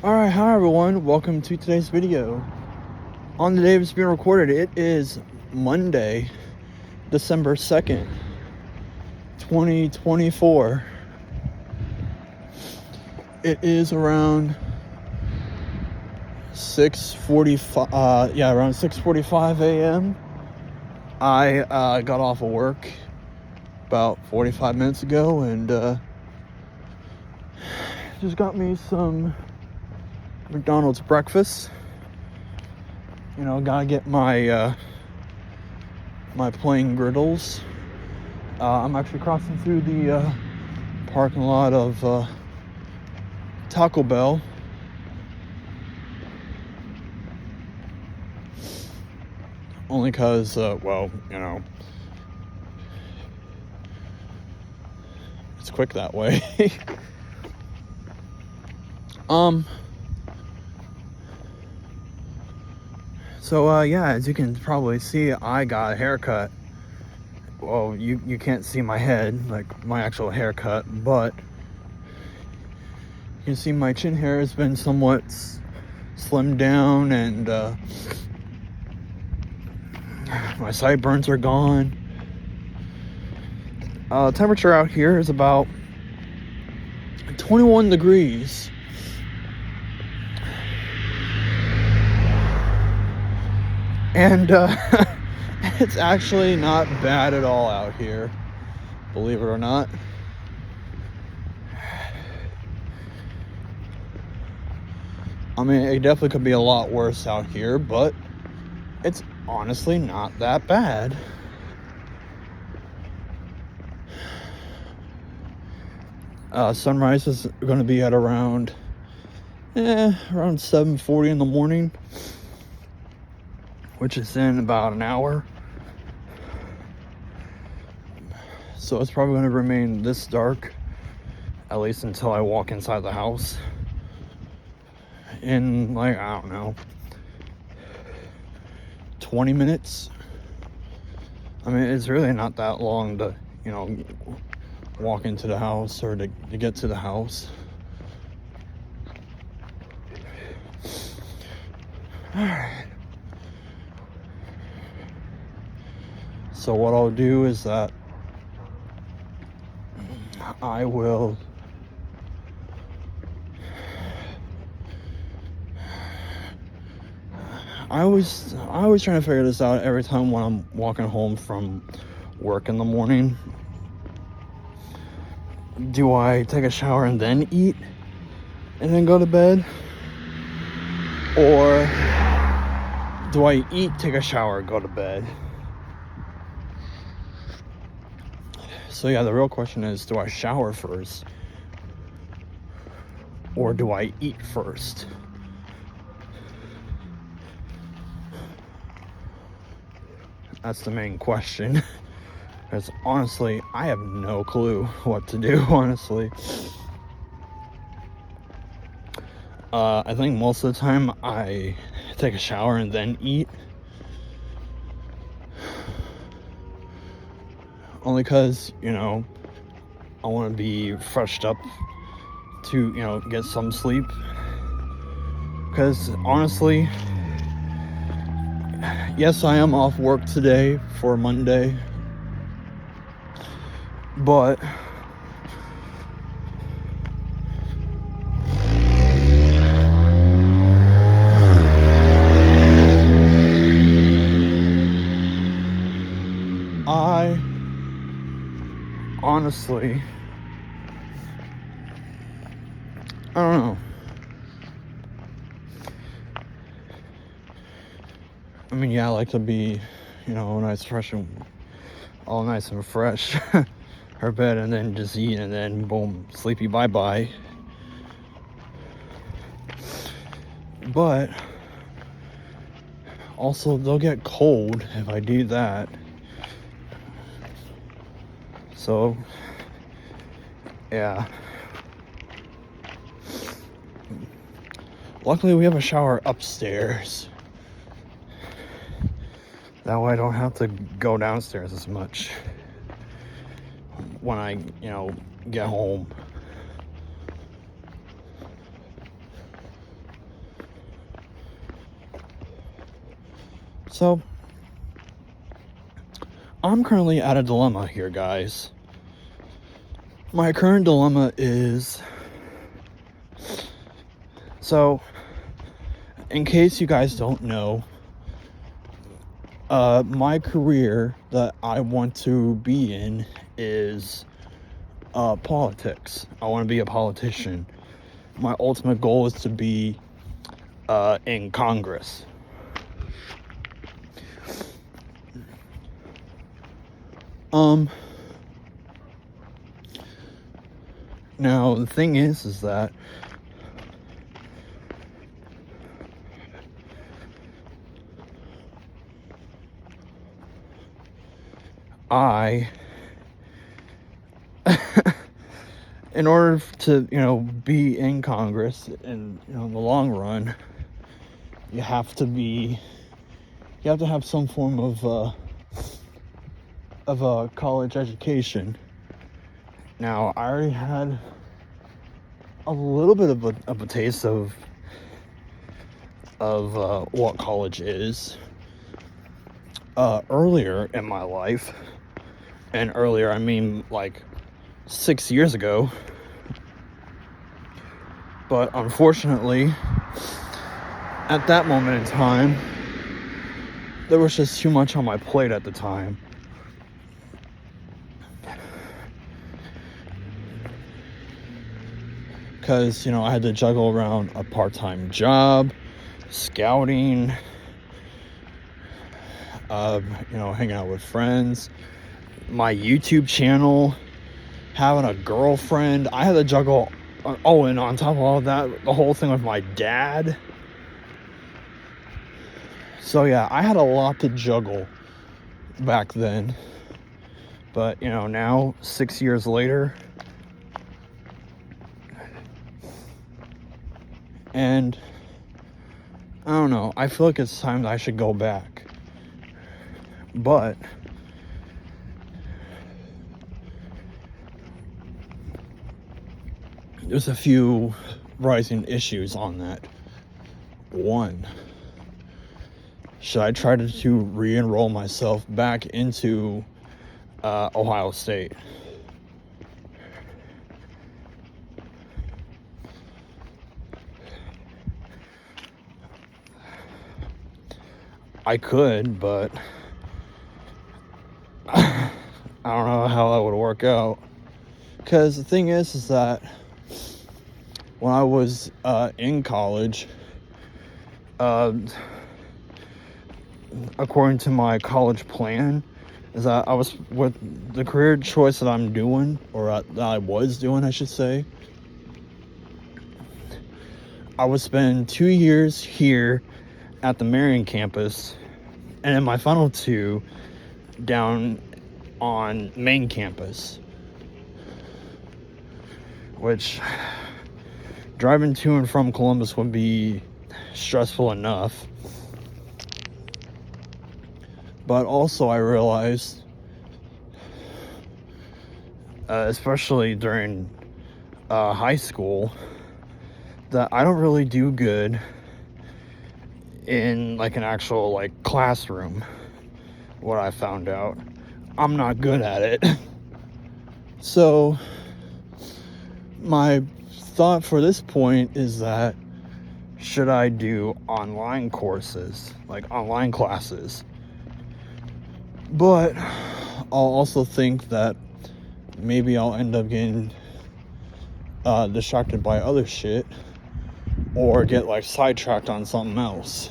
Alright, hi everyone, welcome to today's video. On the day it's being recorded, it is Monday, December 2nd, 2024. It is around 6:45, around 6:45 a.m. I got off of work about 45 minutes ago and just got me some McDonald's breakfast. You know, gotta get my my plain griddles. I'm actually crossing through the parking lot of Taco Bell. Only because, it's quick that way. As you can probably see, I got a haircut. Well, you can't see my head, like my actual haircut, but you can see my chin hair has been somewhat slimmed down, and my sideburns are gone. Temperature out here is about 21 degrees. And it's actually not bad at all out here, believe it or not. I mean, it definitely could be a lot worse out here, but it's honestly not that bad. Sunrise is going to be at around 7:40 in the morning, which is in about an hour. So it's probably going to remain this dark, at least until I walk inside the house. In, 20 minutes. I mean, it's really not that long to, walk into the house or to get to the house. Alright. So what I'll do is that I was trying to figure this out every time when I'm walking home from work in the morning. Do I take a shower and then eat and then go to bed? Or do I eat, take a shower, go to bed? So yeah, the real question is, do I shower first? Or do I eat first? That's the main question. Because honestly, I have no clue what to do, honestly. I think most of the time I take a shower and then eat. Only because, I want to be freshed up to, get some sleep. Because honestly, yes, I am off work today for Monday. But I honestly, I don't know. I mean, yeah, I like to be, all nice and fresh. Her bed, and then just eat, and then boom, sleepy bye-bye. But also, they'll get cold if I do that. So, yeah. Luckily, we have a shower upstairs. That way I don't have to go downstairs as much when I, get home. So, I'm currently at a dilemma here, guys. My current dilemma is... So, in case you guys don't know, my career that I want to be in is politics. I want to be a politician. My ultimate goal is to be in Congress. Now the thing is that in order to, be in Congress in, the long run, you have to have some form of a college education. Now, I already had a little bit of a taste of what college is earlier in my life. And earlier, I mean like 6 years ago. But unfortunately, at that moment in time, there was just too much on my plate at the time. Because, I had to juggle around a part-time job, scouting, hanging out with friends, my YouTube channel, having a girlfriend. I had to juggle, and on top of all that, the whole thing with my dad. So yeah, I had a lot to juggle back then. But, now, 6 years later, and I don't know, I feel like it's time that I should go back. But there's a few rising issues on that. One, should I try to re-enroll myself back into Ohio State? I could, but I don't know how that would work out. Because the thing is that when I was in college, according to my college plan, is that I was, with the career choice that I'm doing, or that I was doing, I should say, I would spend 2 years here at the Marion campus, and then my final 2 down on main campus. Which, driving to and from Columbus would be stressful enough. But also I realized, especially during high school, that I don't really do good in like an actual like classroom. What I found out, I'm not good at it. So my thought for this point is that, should I do online courses, like online classes? But I'll also think that maybe I'll end up getting distracted by other shit, or get like sidetracked on something else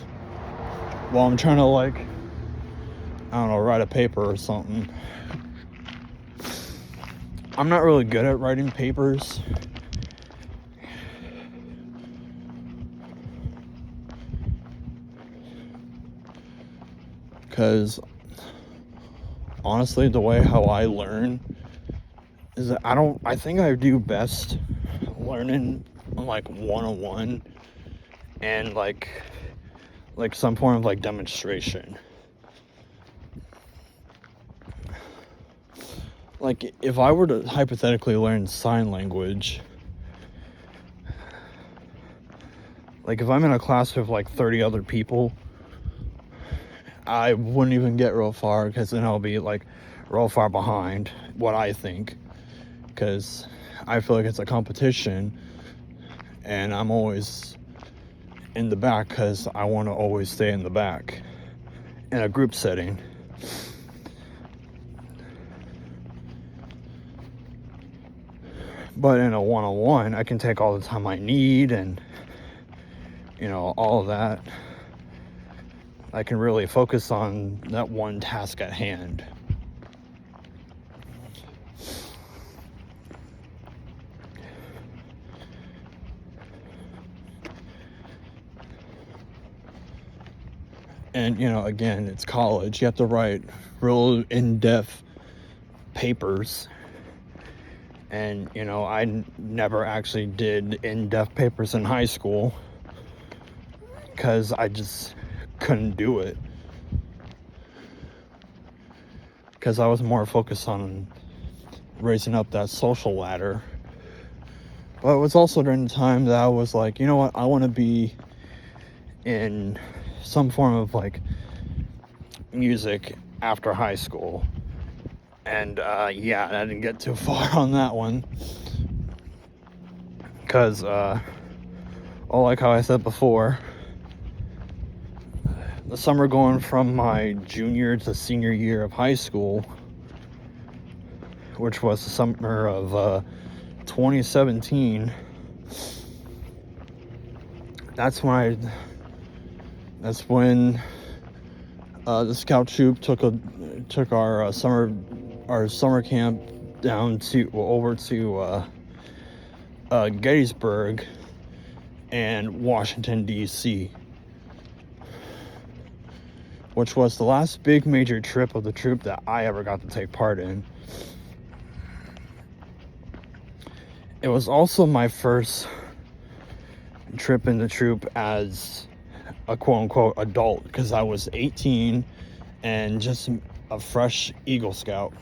while I'm trying to, like, I don't know, write a paper or something. I'm not really good at writing papers. Because honestly, the way how I learn is that I think I do best learning like one-on-one and like some form of like demonstration. Like, if I were to hypothetically learn sign language, like if I'm in a class with like 30 other people, I wouldn't even get real far, because then I'll be like real far behind what I think, because I feel like it's a competition and I'm always in the back because I want to always stay in the back in a group setting. But in a one-on-one, I can take all the time I need, and all of that. I can really focus on that one task at hand. And again, it's college. You have to write real in-depth papers, and I never actually did in-depth papers in high school because I just couldn't do it, because I was more focused on raising up that social ladder. But it was also during the time that I was like, you know what, I want to be in some form of like music after high school. And I didn't get too far on that one, because like how I said before, the summer going from my junior to senior year of high school, which was the summer of 2017, that's when the scout troop took our summer camp down over to Gettysburg and Washington, D.C., which was the last big major trip of the troop that I ever got to take part in. It was also my first trip in the troop as a quote-unquote adult, because I was 18 and just a fresh Eagle Scout.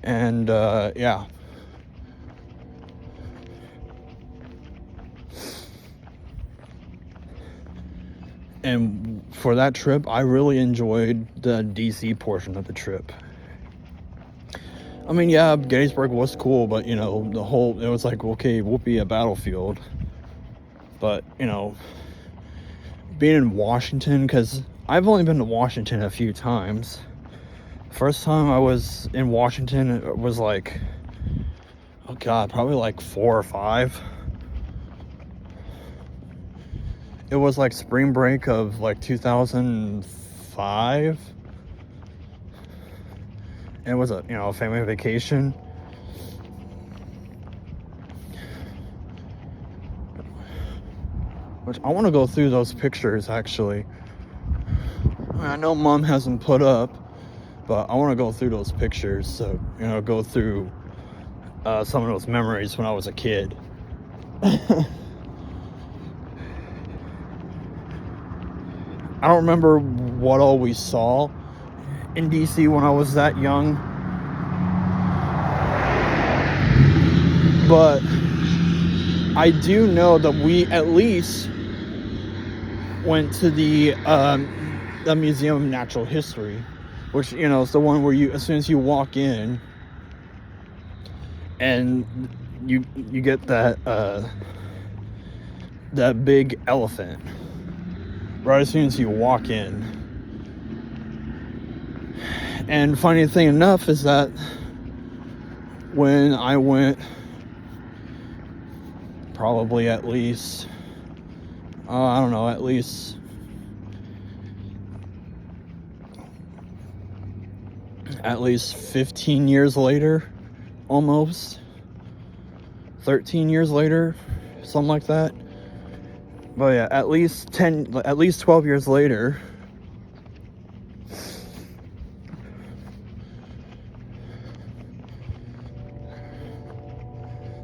And yeah. And for that trip, I really enjoyed the DC portion of the trip. I mean, yeah, Gettysburg was cool, but it was like, okay, we'll be a battlefield. But being in Washington, because I've only been to Washington a few times. First time I was in Washington, it was like, oh god, probably like 4 or 5. It was like spring break of like 2005. And it was a family vacation. Which I want to go through those pictures, actually. I know Mom hasn't put up, but I want to go through those pictures, so go through some of those memories when I was a kid. I don't remember what all we saw in DC when I was that young, but I do know that we at least went to the Museum of Natural History, which is the one where as soon as you walk in, and you get that big elephant right as soon as you walk in. And funny thing enough is that when I went, probably at least at least 15 years later, almost 13 years later, something like that. But yeah, at least 12 years later,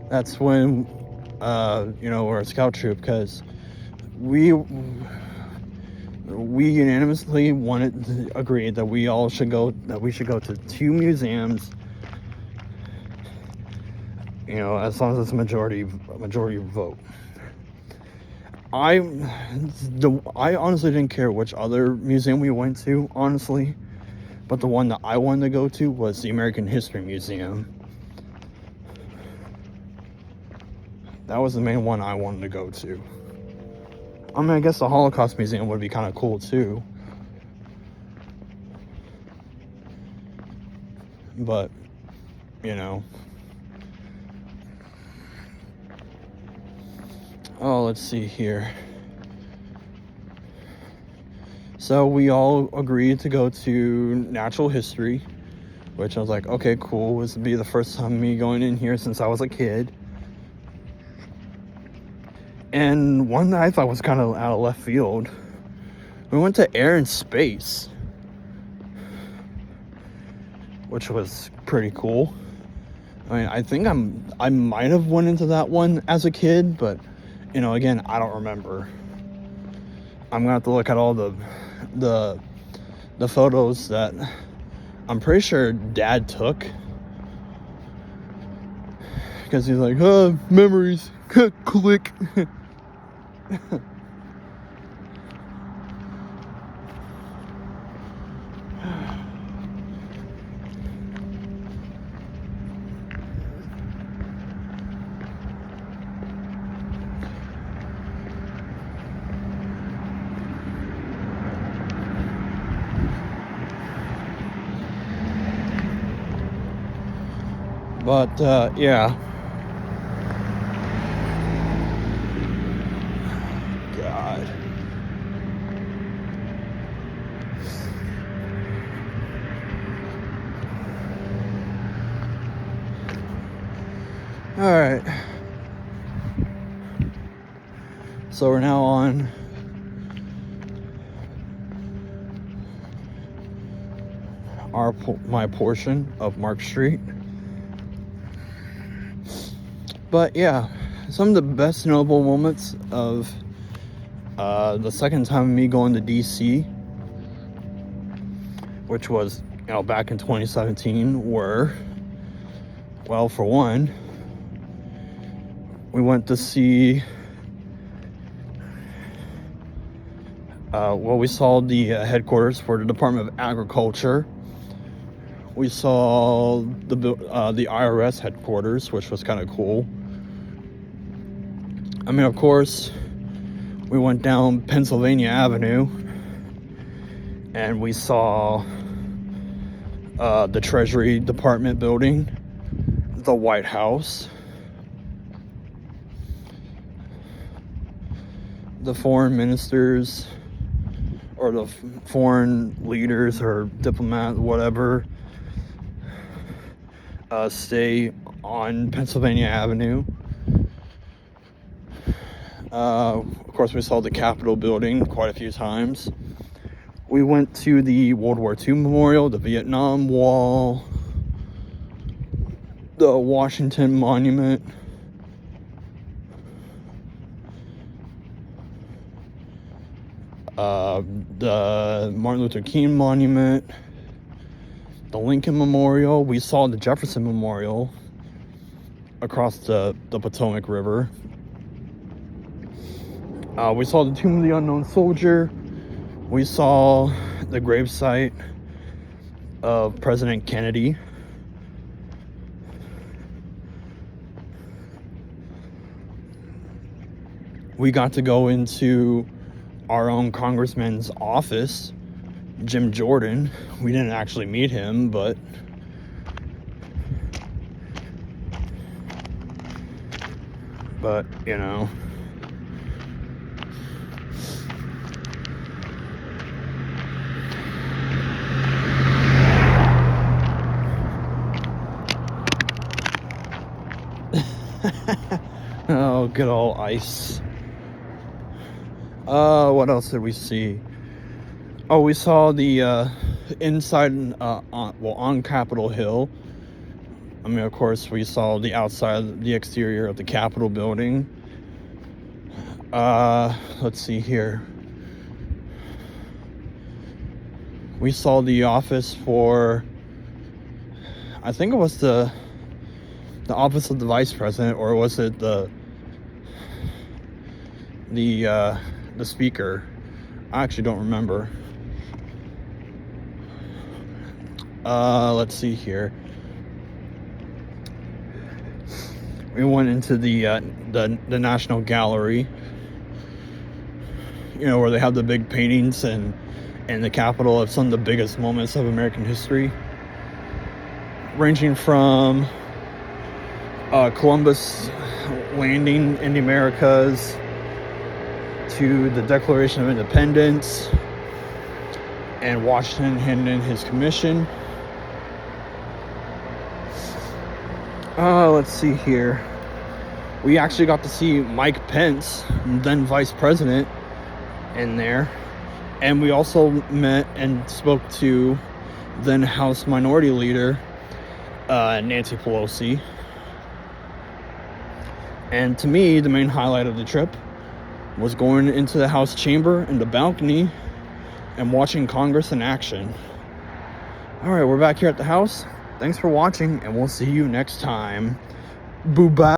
that's when we're a scout troop, because we unanimously agreed that we should go to 2 museums, as long as it's a majority vote. I honestly didn't care which other museum we went to, honestly, but the one that I wanted to go to was the American History Museum. That was the main one I wanted to go to. I mean, I guess the Holocaust Museum would be kind of cool too. But, oh, let's see here. So we all agreed to go to natural history, which I was like, okay, cool. This would be the first time me going in here since I was a kid. And one that I thought was kind of out of left field, we went to Air and Space, which was pretty cool. I mean, I think I might have went into that one as a kid, but again, I don't remember. I'm gonna have to look at all the photos that I'm pretty sure Dad took, because he's like, memories, click. But yeah. God. All right. So we're now on my portion of Mark Street. But yeah, some of the best notable moments of the second time of me going to DC, which was back in 2017, were, well, for one, we went to see we saw the headquarters for the Department of Agriculture. We saw the IRS headquarters, which was kind of cool. I mean, of course, we went down Pennsylvania Avenue and we saw the Treasury Department building, the White House, the foreign ministers or the foreign leaders or diplomats, whatever, stay on Pennsylvania Avenue. Of course, we saw the Capitol building quite a few times. We went to the World War II Memorial, the Vietnam Wall, the Washington Monument, the Martin Luther King Monument, the Lincoln Memorial. We saw the Jefferson Memorial across the Potomac River. We saw the Tomb of the Unknown Soldier. We saw the gravesite of President Kennedy. We got to go into our own congressman's office, Jim Jordan. We didn't actually meet him, but oh, good old ICE. What else did we see? Oh, we saw the inside on Capitol Hill. I mean, of course, we saw the outside, the exterior of the Capitol building. Let's see here. We saw the office for, I think it was the office of the vice president, or was it the speaker? I actually don't remember. Let's see here. We went into the National Gallery, you know, where they have the big paintings and the Capitol of some of the biggest moments of American history, ranging from Columbus landing in the Americas to the Declaration of Independence and Washington handing in his commission. Let's see here. We actually got to see Mike Pence, then Vice President, in there. And we also met and spoke to then House Minority Leader Nancy Pelosi. And to me, the main highlight of the trip was going into the House chamber and the balcony and watching Congress in action. All right, we're back here at the house. Thanks for watching, and we'll see you next time. Boo-bye.